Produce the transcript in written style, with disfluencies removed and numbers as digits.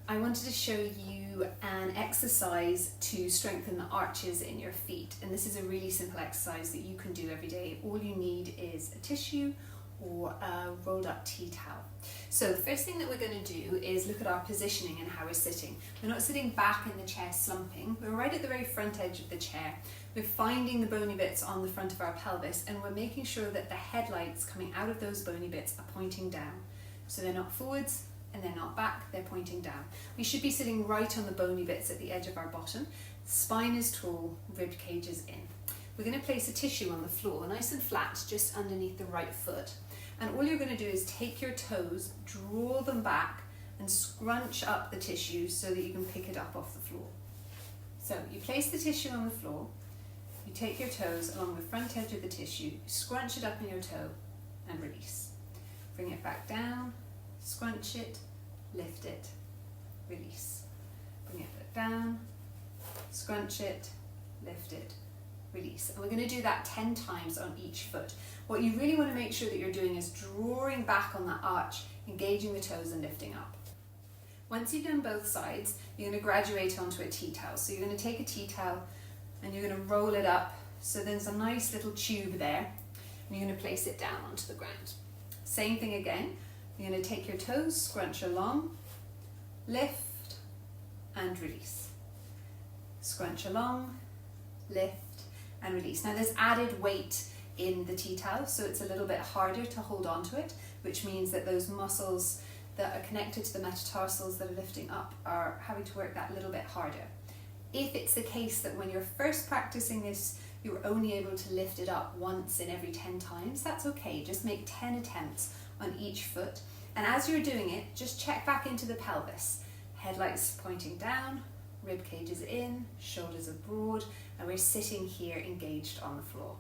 I wanted to show you an exercise to strengthen the arches in your feet, and this is a really simple exercise that you can do every day. All you need is a tissue or a rolled up tea towel. So the first thing that we're going to do is look at our positioning and how we're sitting. We're not sitting back in the chair slumping, we're right at the very front edge of the chair. We're finding the bony bits on the front of our pelvis, and we're making sure that the headlights coming out of those bony bits are pointing down. So they're not forwards and they're not back, they're pointing down. We should be sitting right on the bony bits at the edge of our bottom. Spine is tall, rib cage is in. We're going to place a tissue on the floor, nice and flat, just underneath the right foot. And all you're going to do is take your toes, draw them back and scrunch up the tissue so that you can pick it up off the floor. So you place the tissue on the floor, you take your toes along the front edge of the tissue, scrunch it up in your toe and release. Bring it back down, scrunch it, lift it, release. Bring it back down, scrunch it, lift it, release. And we're going to do that 10 times on each foot. What you really want to make sure that you're doing is drawing back on that arch, engaging the toes and lifting up. Once you've done both sides, you're going to graduate onto a tea towel. So you're going to take a tea towel and you're going to roll it up so there's a nice little tube there, and you're going to place it down onto the ground. Same thing again. You're going to take your toes, scrunch along, lift and release. Scrunch along, lift and release. Now there's added weight in the tea towel, so it's a little bit harder to hold on to it, which means that those muscles that are connected to the metatarsals that are lifting up are having to work that little bit harder. If it's the case that when you're first practicing this, you're only able to lift it up once in every 10 times, that's okay. Just make 10 attempts on each foot. And as you're doing it, just check back into the pelvis. Headlights pointing down, rib cage is in, shoulders are broad, and we're sitting here engaged on the floor.